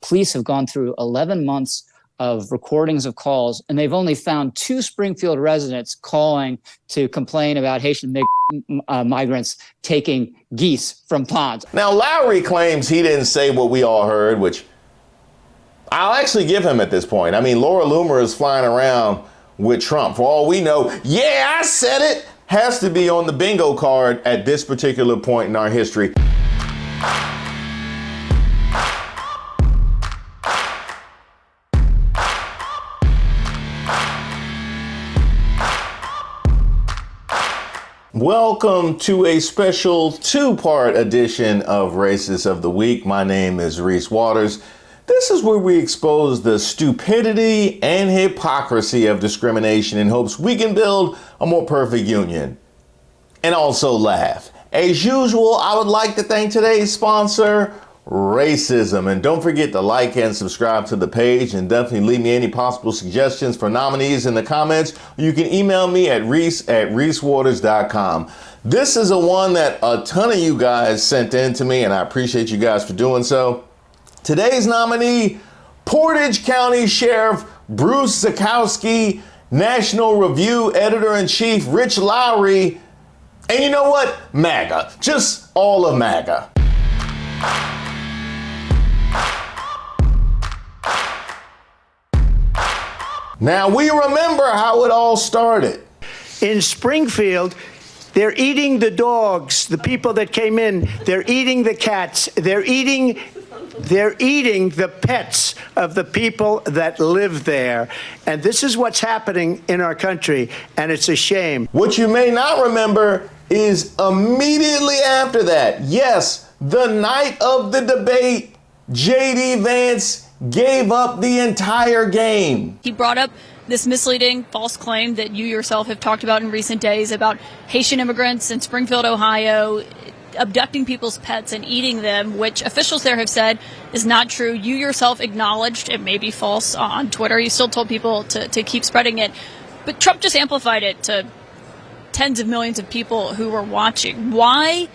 police have gone through 11 months of recordings of calls, and they've only found 2 Springfield residents calling to complain about Haitian migrants taking geese from ponds. Now, Lowry claims he didn't say what we all heard, which I'll actually give him at this point. I mean, Laura Loomer is flying around with Trump. For all we know, yeah, I said it, has to be on the bingo card at this particular point in our history. Welcome to a special 2-part edition of Racist of the Week. My name is Reese Waters. This is where we expose the stupidity and hypocrisy of discrimination in hopes we can build a more perfect union. And also laugh. As usual, I would like to thank today's sponsor, Racism. And don't forget to like and subscribe to the page, and definitely leave me any possible suggestions for nominees in the comments. You can email me at reese@reesewaters.com. This is a one that a ton of you guys sent in to me, and I appreciate you guys for doing so. Today's nominee, Portage County Sheriff Bruce Zuchowski, National Review Editor-in-Chief Rich Lowry, and you know what? Maga. Just all of Maga. Now, we remember how it all started. In Springfield, they're eating the dogs, the people that came in. They're eating the cats. They're eating the pets of the people that live there. And this is what's happening in our country, and it's a shame. What you may not remember is immediately after that, yes, the night of the debate, JD Vance gave up the entire game. He brought up this misleading false claim that you yourself have talked about in recent days about Haitian immigrants in Springfield, Ohio, abducting people's pets and eating them, which officials there have said is not true. You yourself acknowledged it may be false on Twitter. You still told people to keep spreading it. But Trump just amplified it to tens of millions of people who were watching. Why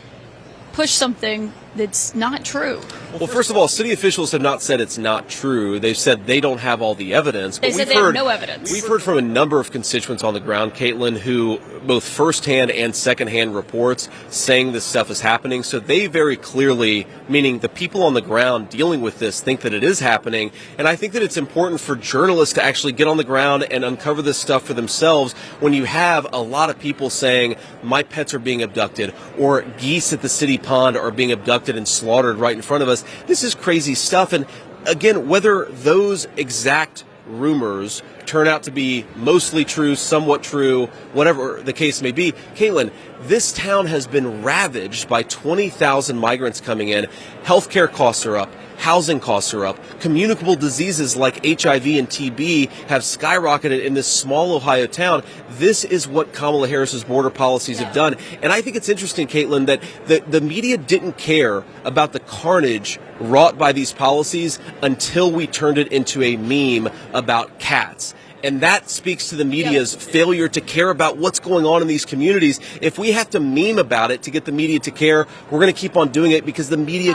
push something that's not true? Well, first of all, city officials have not said it's not true. They've said they don't have all the evidence. They said they have no evidence. We've heard from a number of constituents on the ground, Caitlin, who both firsthand and secondhand reports saying this stuff is happening. So they very clearly, meaning the people on the ground dealing with this, think that it is happening. And I think that it's important for journalists to actually get on the ground and uncover this stuff for themselves when you have a lot of people saying, my pets are being abducted, or geese at the city pond are being abducted and slaughtered right in front of us. This is crazy stuff. And again, whether those exact rumors turn out to be mostly true, somewhat true, whatever the case may be, Caitlin, this town has been ravaged by 20,000 migrants coming in. Healthcare costs are up. Housing costs are up. Communicable diseases like HIV and TB have skyrocketed in this small Ohio town. This is what Kamala Harris's border policies have done. And I think it's interesting, Caitlin, that the media didn't care about the carnage wrought by these policies until we turned it into a meme about cats. And that speaks to the media's failure to care about what's going on in these communities. If we have to meme about it to get the media to care, we're going to keep on doing it because the media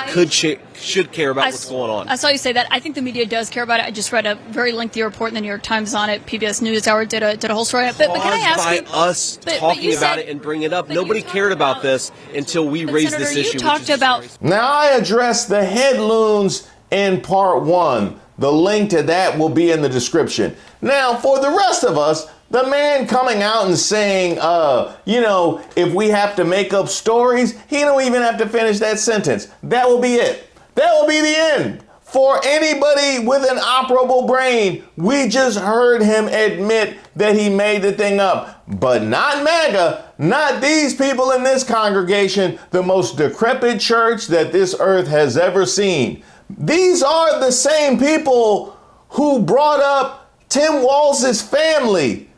should care about what's going on. I saw you say that. I think the media does care about it. I just read a very lengthy report in the New York Times on it. PBS NewsHour did a whole story on it. But can I ask you? Us talking about it and bringing it up. Nobody cared about this until we raised this issue. Now, I addressed the head loons in part 1. The link to that will be in the description. Now, for the rest of us, the man coming out and saying, if we have to make up stories, he don't even have to finish that sentence. That will be it. That will be the end. For anybody with an operable brain, we just heard him admit that he made the thing up. But not MAGA, not these people in this congregation, the most decrepit church that this earth has ever seen. These are the same people who brought up Tim Walz's family,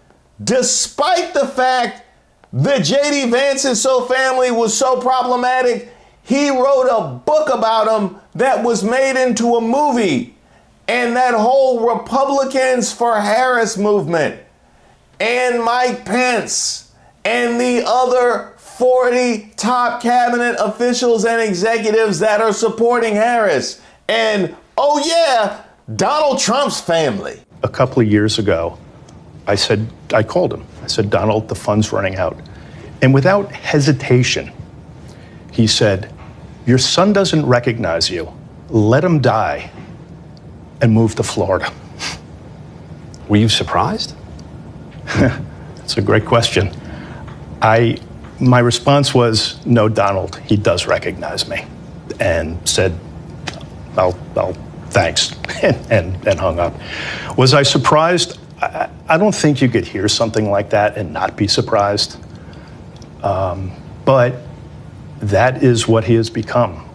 despite the fact that JD Vance's family was so problematic. He wrote a book about them that was made into a movie. And that whole Republicans for Harris movement and Mike Pence and the other 40 top cabinet officials and executives that are supporting Harris and oh yeah, Donald Trump's family. A couple of years ago, I called him. I said, Donald, the fund's running out. And without hesitation, he said, your son doesn't recognize you. Let him die and move to Florida. Were you surprised? That's a great question. My response was, no, Donald, he does recognize me, and said, I'll thanks, and hung up. Was I surprised? I don't think you could hear something like that and not be surprised. But that is what he has become.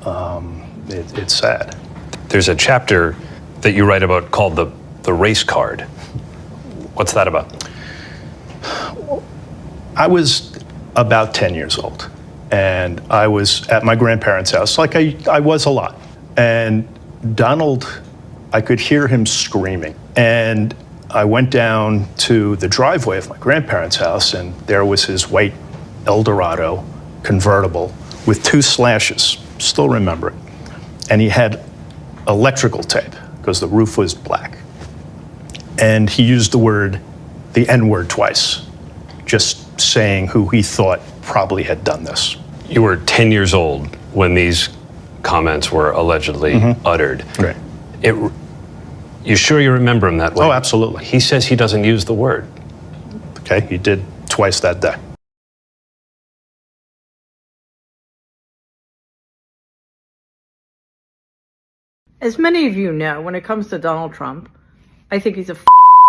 It's sad. There's a chapter that you write about called the race card. What's that about? I was about 10 years old, and I was at my grandparents' house, like I was a lot. And Donald, I could hear him screaming. And I went down to the driveway of my grandparents' house, and there was his white Eldorado convertible with 2 slashes, still remember it. And he had electrical tape, because the roof was black. And he used the N-word twice, just saying who he thought probably had done this. You were 10 years old when these comments were allegedly uttered. Right. You sure you remember him that way? Oh, absolutely. He says he doesn't use the word. Okay, he did twice that day. As many of you know, when it comes to Donald Trump, I think he's a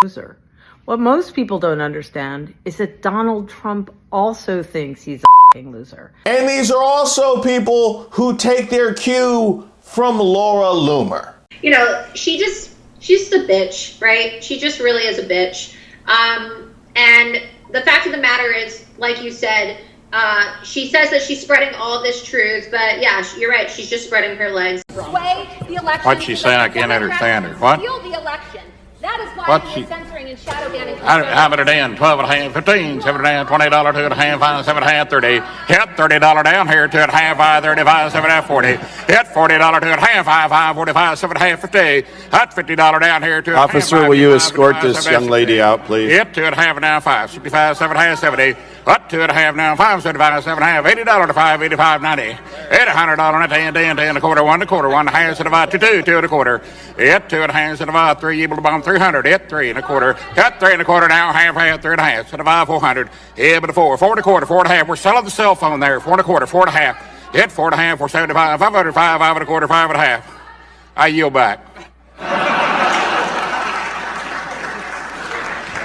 loser. What most people don't understand is that Donald Trump also thinks he's a loser. And these are also people who take their cue from Laura Loomer. You know, she's just a bitch, right? She just really is a bitch. And the fact of the matter is, like you said, she says that she's spreading all this truth, but yeah, you're right. She's just spreading her legs. Sway the election. What's she saying? I can't understand her. What? Steal the election. That is why she's censoring and shadow banning. How about a damn 12 and a half, 15, 7 and a half, $20, 2 and a half, 5, 7 and a half, 30. Hit $30 down here, 2 and a half, 5, 35, 7 and a half, 40. Hit $40, 2 and a half, 5, 45, 7 and a half, 50. Hit $50 down here, 2 and a half. Officer, will you escort this young lady out, please? Hit 2 and a half now, 5, 65, 7 and a half, 70. What 2 and a half now, 5, 75, 7 and a half, $80 to 5, 85, 90. Hit $100 and a 10, 10, 10 and a quarter, 1 and a quarter, 1 and a half, 2, 2, 2 and a quarter. Hit 2 and a half, 3, able to bomb 300. Hit 3 and a quarter. Cut 3 and a quarter now, half, 3 and a half, 400. Hit but a 4, 4 and a quarter, 4 and a half. We're selling the cell phone there, 4 and a quarter, 4 and a half. Hit 4 and a half, 475, 500, 5 and a quarter, 5 and a half. I yield back.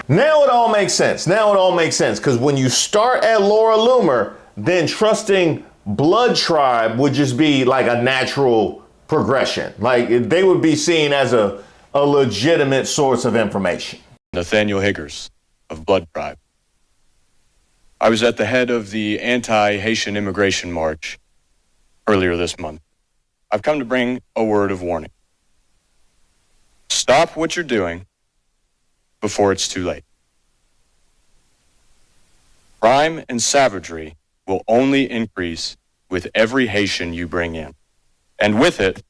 Now it all makes sense. Now it all makes sense. Because when you start at Laura Loomer, then trusting Blood Tribe would just be like a natural progression. Like they would be seen as a legitimate source of information. Nathaniel Higgers of Blood Tribe. I was at the head of the anti-Haitian immigration march earlier this month. I've come to bring a word of warning. Stop what you're doing before it's too late. Crime and savagery will only increase with every Haitian you bring in. And with it,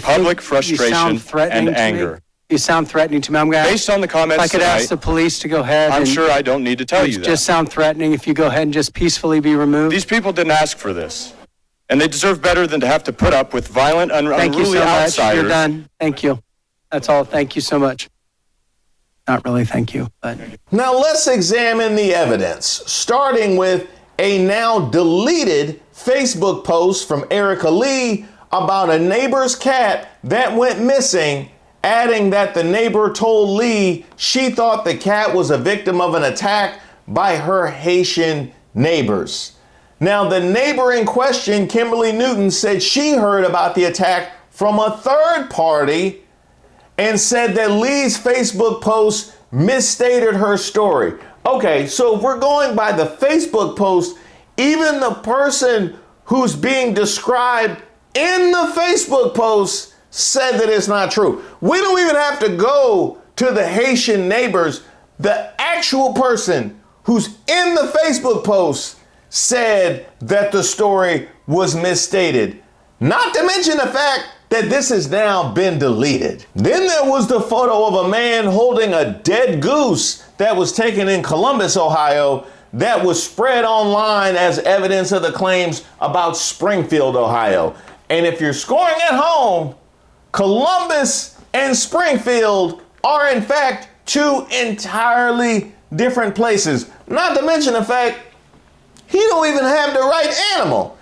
public frustration and anger. You sound threatening to me. I'm gonna Based on the comments if I could ask the police to go ahead. I'm sure I don't need to tell you that. Just sound threatening if you go ahead and just peacefully be removed. These people didn't ask for this. And they deserve better than to have to put up with violent, unruly outsiders. You're done. Thank you. That's all. Thank you so much. Not really, thank you. But now let's examine the evidence, starting with a now deleted Facebook post from Erica Lee about a neighbor's cat that went missing, adding that the neighbor told Lee she thought the cat was a victim of an attack by her Haitian neighbors. Now, the neighbor in question, Kimberly Newton, said she heard about the attack from a third party and said that Lee's Facebook post misstated her story. Okay, so if we're going by the Facebook post, even the person who's being described in the Facebook post said that it's not true. We don't even have to go to the Haitian neighbors. The actual person who's in the Facebook post said that the story was misstated. Not to mention the fact that this has now been deleted. Then there was the photo of a man holding a dead goose that was taken in Columbus, Ohio, that was spread online as evidence of the claims about Springfield, Ohio. And if you're scoring at home, Columbus and Springfield are in fact two entirely different places. Not to mention the fact he don't even have the right animal.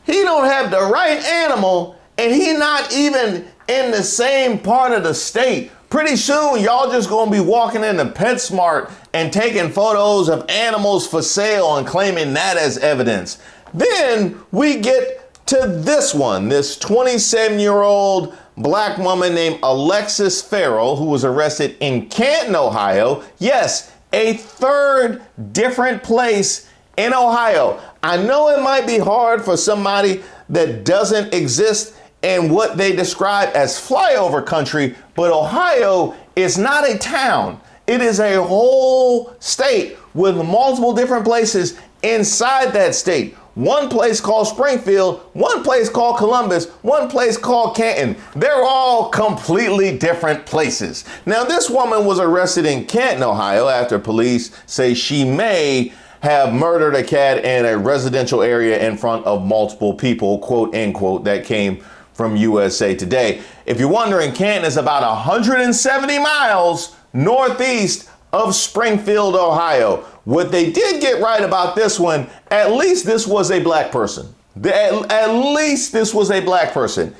He don't have the right animal, and he not even in the same part of the state. Pretty soon, y'all just gonna be walking into PetSmart and taking photos of animals for sale and claiming that as evidence. Then we get to this one, this 27-year-old black woman named Alexis Farrell, who was arrested in Canton, Ohio. Yes, a third different place in Ohio. I know it might be hard for somebody that doesn't exist in what they describe as flyover country, but Ohio is not a town. It is a whole state with multiple different places inside that state. One place called Springfield, one place called Columbus, one place called Canton. They're all completely different places. Now, this woman was arrested in Canton, Ohio, after police say she may have murdered a cat in a residential area in front of multiple people, quote, end quote. That came from USA Today. If you're wondering, Canton is about 170 miles northeast of Springfield, Ohio. What they did get right about this one, at least this was a black person. At least this was a black person.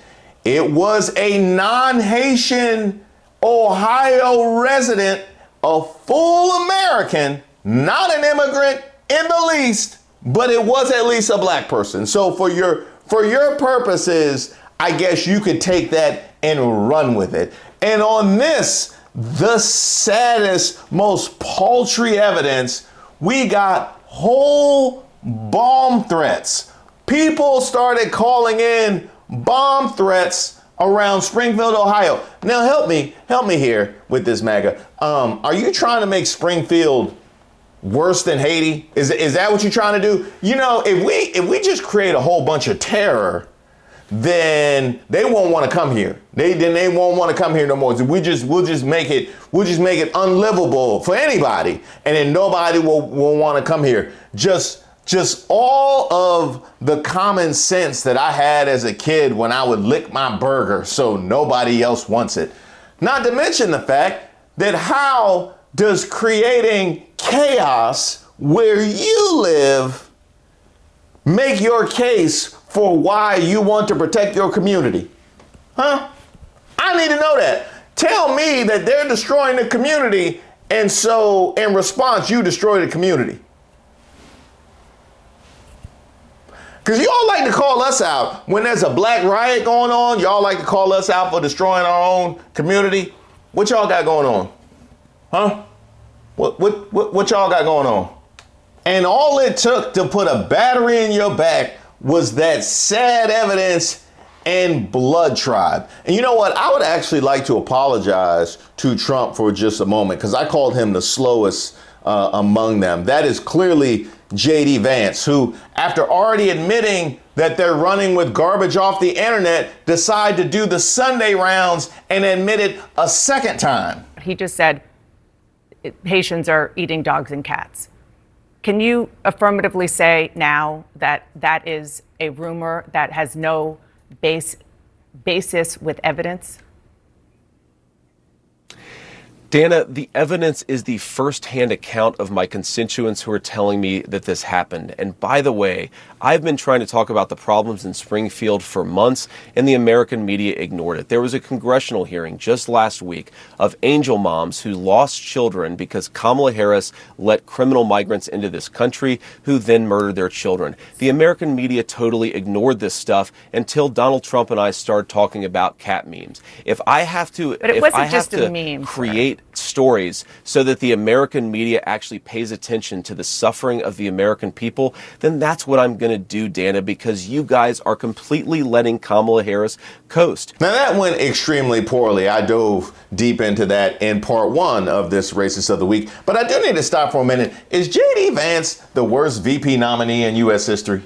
It was a non-Haitian Ohio resident, a full American, not an immigrant in the least, but it was at least a black person. So for your purposes, I guess you could take that and run with it. And on this, the saddest, most paltry evidence, we got whole bomb threats. People started calling in bomb threats around Springfield, Ohio. Now help me here with this, Maga. Are you trying to make Springfield worse than Haiti? Is that what you're trying to do? You know, if we just create a whole bunch of terror, then they won't want to come here. They won't want to come here no more. So we'll just make it unlivable for anybody, and then nobody will want to come here. Just all of the common sense that I had as a kid when I would lick my burger so nobody else wants it. Not to mention the fact that how does creating chaos where you live make your case for why you want to protect your community? Huh? I need to know that. Tell me that they're destroying the community, and so in response, you destroy the community. Because y'all like to call us out when there's a black riot going on. Y'all like to call us out for destroying our own community. What y'all got going on? Huh? What y'all got going on? And all it took to put a battery in your back was that sad evidence and blood tribe. And you know what? I would actually like to apologize to Trump for just a moment, because I called him the slowest among them. That is clearly JD Vance, who, after already admitting that they're running with garbage off the internet, decide to do the Sunday rounds and admit it a second time. He just said Haitians are eating dogs and cats. Can you affirmatively say now that that is a rumor that has no basis with evidence? Dana, the evidence is the first-hand account of my constituents who are telling me that this happened. And by the way, I've been trying to talk about the problems in Springfield for months, and the American media ignored it. There was a congressional hearing just last week of angel moms who lost children because Kamala Harris let criminal migrants into this country who then murdered their children. The American media totally ignored this stuff until Donald Trump and I started talking about cat memes. If I have to, but it wasn't just a meme, create stories so that the American media actually pays attention to the suffering of the American people, then that's what I'm going to do, Dana, because you guys are completely letting Kamala Harris coast. Now, that went extremely poorly. I dove deep into that in part one of this Racist of the Week, but I do need to stop for a minute. Is JD Vance the worst VP nominee in U.S. history?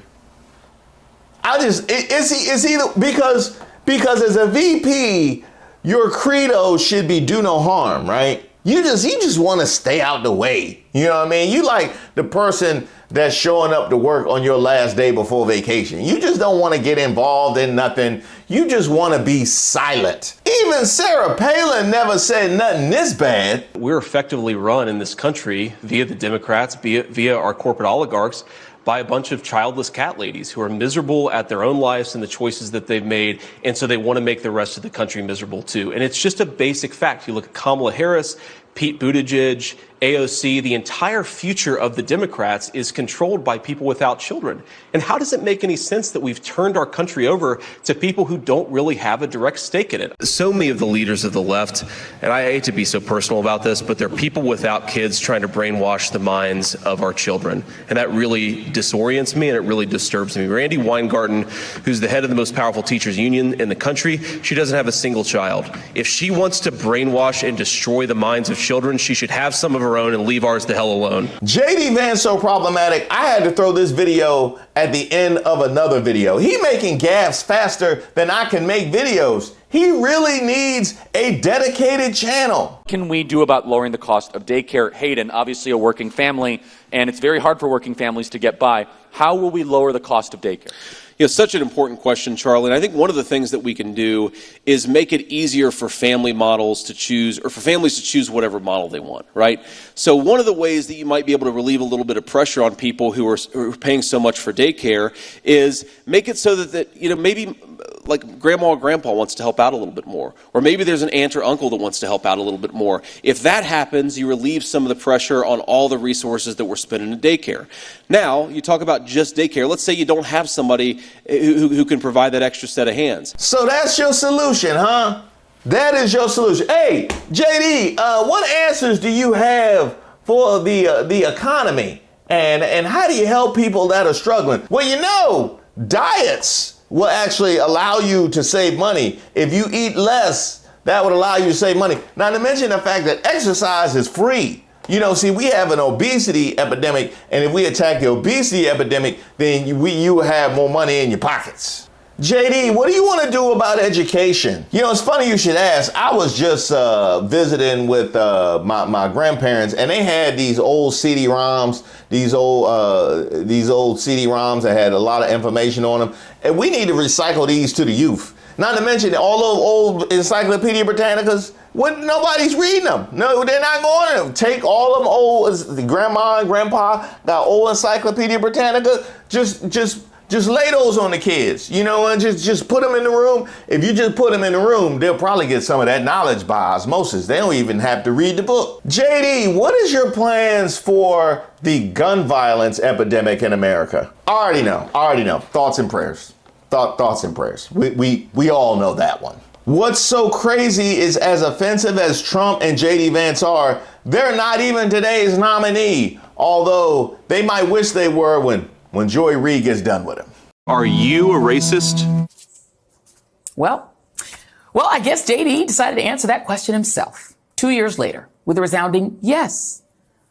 Is he because Because as a VP, your credo should be do no harm, right? You just want to stay out the way. You know what I mean? You like the person that's showing up to work on your last day before vacation. You just don't want to get involved in nothing. You just want to be silent. Even Sarah Palin never said nothing this bad. We're effectively run in this country via the Democrats, via our corporate oligarchs, by a bunch of childless cat ladies who are miserable at their own lives and the choices that they've made. And so they want to make the rest of the country miserable too. And it's just a basic fact. You look at Kamala Harris, Pete Buttigieg, AOC, the entire future of the Democrats is controlled by people without children. And how does it make any sense that we've turned our country over to people who don't really have a direct stake in it? So many of the leaders of the left, and I hate to be so personal about this, but they're people without kids trying to brainwash the minds of our children. And that really disorients me and it really disturbs me. Randy Weingarten, who's the head of the most powerful teachers union in the country, she doesn't have a single child. If she wants to brainwash and destroy the minds of children, she should have some of her own and leave ours the hell alone. JD Vance so problematic, I had to throw this video at the end of another video. He making gaffes faster than I can make videos. He really needs a dedicated channel. What can we do about lowering the cost of daycare? Hayden, obviously a working family, and it's very hard for working families to get by. How will we lower the cost of daycare? You know, such an important question, Charlie. And I think one of the things that we can do is make it easier for family models to choose, or for families to choose whatever model they want, right? So one of the ways that you might be able to relieve a little bit of pressure on people who are paying so much for daycare is make it so that you know, maybe like grandma or grandpa wants to help out a little bit more. Or maybe there's an aunt or uncle that wants to help out a little bit more. If that happens, you relieve some of the pressure on all the resources that we're spending in daycare. Now, you talk about just daycare. Let's say you don't have somebody who can provide that extra set of hands. So that's your solution, huh? That is your solution. Hey, JD, what answers do you have for the economy? And how do you help people that are struggling? Well, you know, diets will actually allow you to save money. If you eat less, that would allow you to save money. Not to mention the fact that exercise is free. You know, see, we have an obesity epidemic, and if we attack the obesity epidemic, then you will have more money in your pockets. JD, what do you want to do about education? You know, it's funny you should ask. I was just visiting with my grandparents, and they had these old CD-ROMs, these old CD-ROMs that had a lot of information on them, and we need to recycle these to the youth. Not to mention all those old Encyclopedia Britannicas. Nobody's reading them. No, they're not going to them. Take all of them old, the grandma and grandpa got old Encyclopedia Britannica. Just lay those on the kids, you know, and just put them in the room. If you just put them in the room, they'll probably get some of that knowledge by osmosis. They don't even have to read the book. JD, what is your plans for the gun violence epidemic in America? I already know. Thoughts and prayers. Thoughts and prayers. We all know that one. What's so crazy is, as offensive as Trump and JD Vance are, they're not even today's nominee, although they might wish they were when Joy Reid gets done with him. Are you a racist? Well, I guess JD decided to answer that question himself 2 years later with a resounding yes,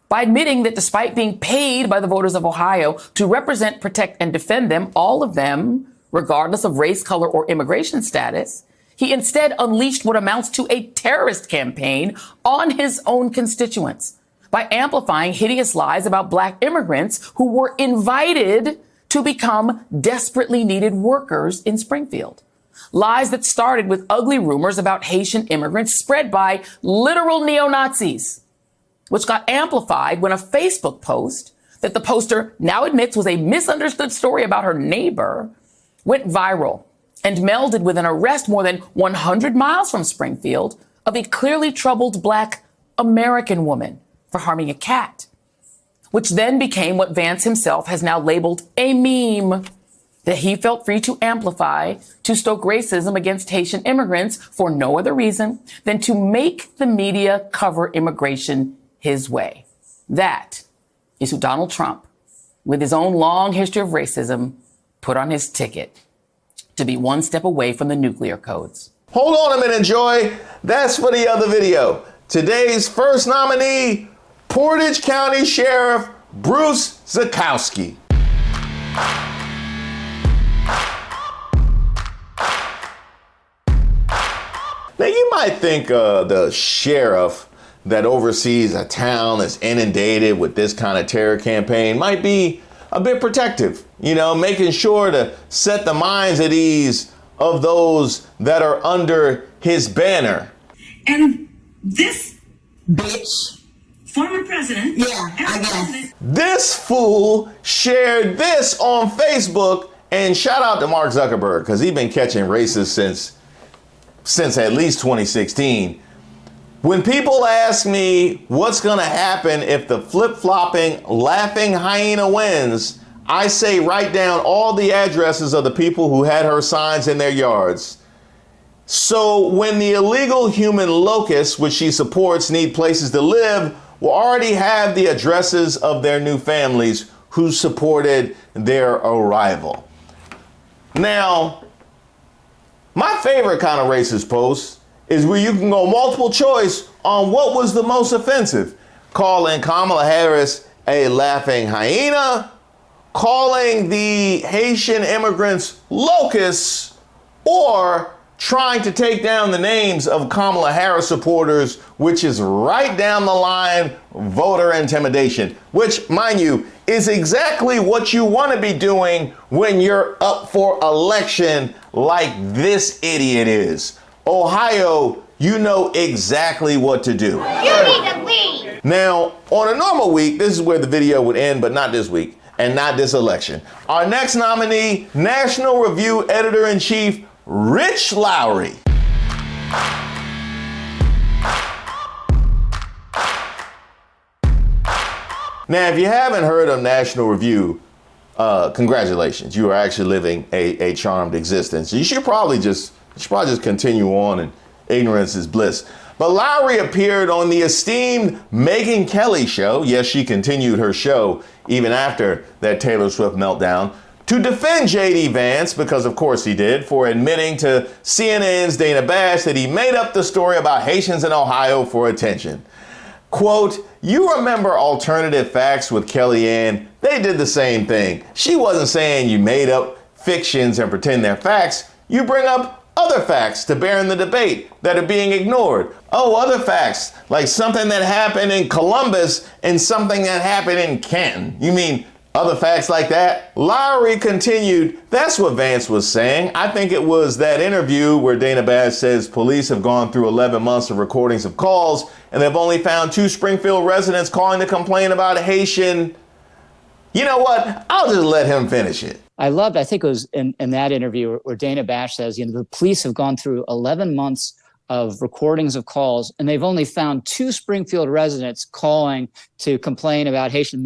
by admitting that despite being paid by the voters of Ohio to represent, protect, and defend them, all of them, regardless of race, color, or immigration status, he instead unleashed what amounts to a terrorist campaign on his own constituents by amplifying hideous lies about black immigrants who were invited to become desperately needed workers in Springfield. Lies that started with ugly rumors about Haitian immigrants spread by literal neo-Nazis, which got amplified when a Facebook post that the poster now admits was a misunderstood story about her neighbor went viral and melded with an arrest more than 100 miles from Springfield of a clearly troubled black American woman for harming a cat, which then became what Vance himself has now labeled a meme that he felt free to amplify to stoke racism against Haitian immigrants for no other reason than to make the media cover immigration his way. That is who Donald Trump, with his own long history of racism, put on his ticket to be one step away from the nuclear codes. Hold on a minute, Joy. That's for the other video. Today's first nominee, Portage County Sheriff Bruce Zuchowski. might think the sheriff that oversees a town that's inundated with this kind of terror campaign might be a bit protective, making sure to set the minds at ease of those that are under his banner. And this bitch, former president, I guess. This fool shared this on Facebook, and shout out to Mark Zuckerberg, because he's been catching racists since at least 2016. When people ask me what's going to happen if the flip-flopping laughing hyena wins, I say write down all the addresses of the people who had her signs in their yards. So when the illegal human locusts, which she supports, need places to live, will already have the addresses of their new families who supported their arrival. Now, my favorite kind of racist post is where you can go multiple choice on what was the most offensive. Calling Kamala Harris a laughing hyena, calling the Haitian immigrants locusts, or trying to take down the names of Kamala Harris supporters, which is right down the line voter intimidation, which, mind you, is exactly what you want to be doing when you're up for election like this idiot is. Ohio, you know exactly what to do. You need to leave. Now, on a normal week, this is where the video would end, but not this week and not this election. Our next nominee, National Review Editor-in-Chief, Rich Lowry. Now, if you haven't heard of National Review, congratulations. You are actually living a charmed existence. You should probably just continue on, and ignorance is bliss. But Lowry appeared on the esteemed Megyn Kelly show. Yes, she continued her show even after that Taylor Swift meltdown, to defend JD Vance, because of course he did, for admitting to CNN's Dana Bash that he made up the story about Haitians in Ohio for attention. Quote, you remember Alternative Facts with Kellyanne? They did the same thing. She wasn't saying you made up fictions and pretend they're facts. You bring up other facts to bear in the debate that are being ignored. Oh, other facts, like something that happened in Columbus and something that happened in Canton. You mean other facts like that? Lowry continued, that's what Vance was saying. I think it was that interview where Dana Bash says police have gone through 11 months of recordings of calls and they've only found 2 Springfield residents calling to complain about Haitian. You know what? I'll just let him finish it. I think it was in that interview where Dana Bash says, the police have gone through 11 months of recordings of calls, and they've only found 2 Springfield residents calling to complain about Haitian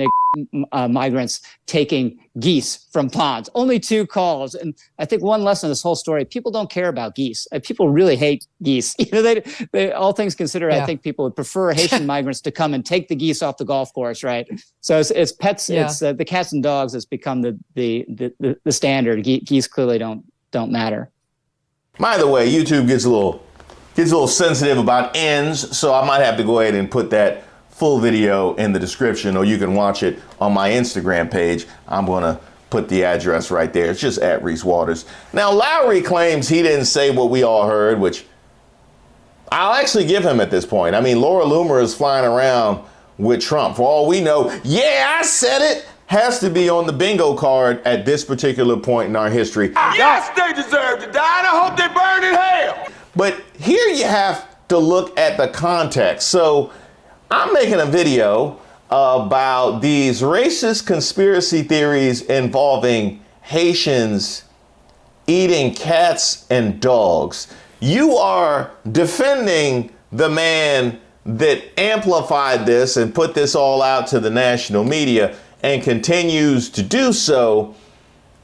migrants taking geese from ponds. Only 2 calls. And I think one lesson of this whole story, people don't care about geese. People really hate geese. They all things considered, yeah. I think people would prefer Haitian migrants to come and take the geese off the golf course, right? So it's pets, yeah. It's the cats and dogs that's become the standard. Geese clearly don't matter. By the way, YouTube gets a little sensitive about ends, so I might have to go ahead and put that full video in the description, or you can watch it on my Instagram page. I'm going to put the address right there. It's just at Reese Waters. Now, Lowry claims he didn't say what we all heard, which I'll actually give him at this point. I mean, Laura Loomer is flying around with Trump. For all we know, yeah, I said it, has to be on the bingo card at this particular point in our history. Yes, they deserve to die, and I hope they burn in hell. But here you have to look at the context. So I'm making a video about these racist conspiracy theories involving Haitians eating cats and dogs. You are defending the man that amplified this and put this all out to the national media and continues to do so.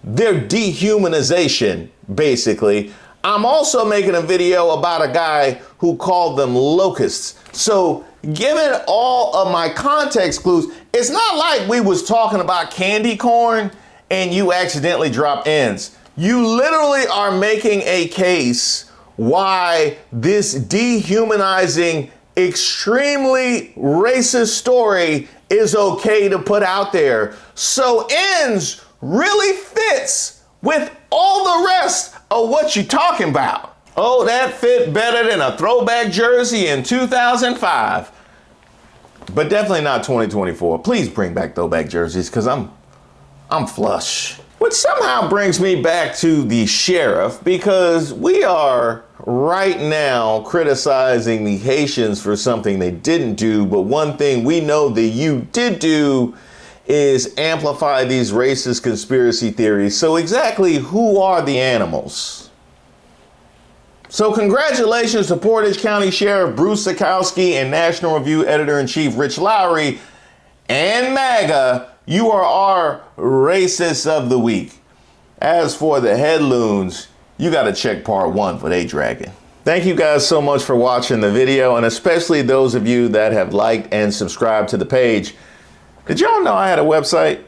Their dehumanization, basically. I'm also making a video about a guy who called them locusts. So given all of my context clues, it's not like we was talking about candy corn and you accidentally dropped ends. You literally are making a case why this dehumanizing, extremely racist story is okay to put out there. So ends really fits with all the rest of what you're talking about. Oh, that fit better than a throwback jersey in 2005. But definitely not 2024. Please bring back throwback jerseys, because I'm flush. Which somehow brings me back to the sheriff, because we are right now criticizing the Haitians for something they didn't do. But one thing we know that you did do is amplify these racist conspiracy theories. So exactly who are the animals? So congratulations to Portage County Sheriff Bruce Zuchowski and National Review Editor-in-Chief Rich Lowry and Maga. You are our racists of the week. As for the headloons, you got to check part 1 for they dragon. Thank you guys so much for watching the video, and especially those of you that have liked and subscribed to the page. Did y'all know I had a website?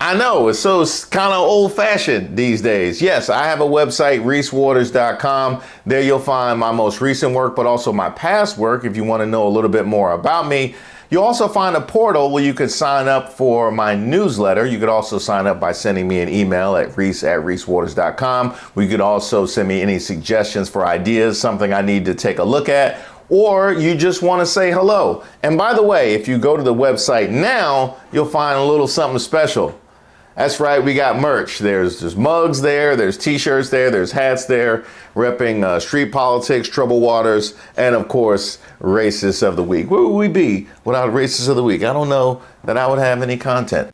I know, it's so kind of old-fashioned these days. Yes, I have a website, reesewaters.com. There you'll find my most recent work, but also my past work if you want to know a little bit more about me. You'll also find a portal where you could sign up for my newsletter. You could also sign up by sending me an email at reese@reesewaters.com. Where you could also send me any suggestions for ideas, something I need to take a look at, or you just want to say hello. And by the way, if you go to the website now, you'll find a little something special. That's right, we got merch. There's mugs there, there's t-shirts there, there's hats there, repping street politics, troubled waters, and of course, racists of the week. Where would we be without racists of the week? I don't know that I would have any content.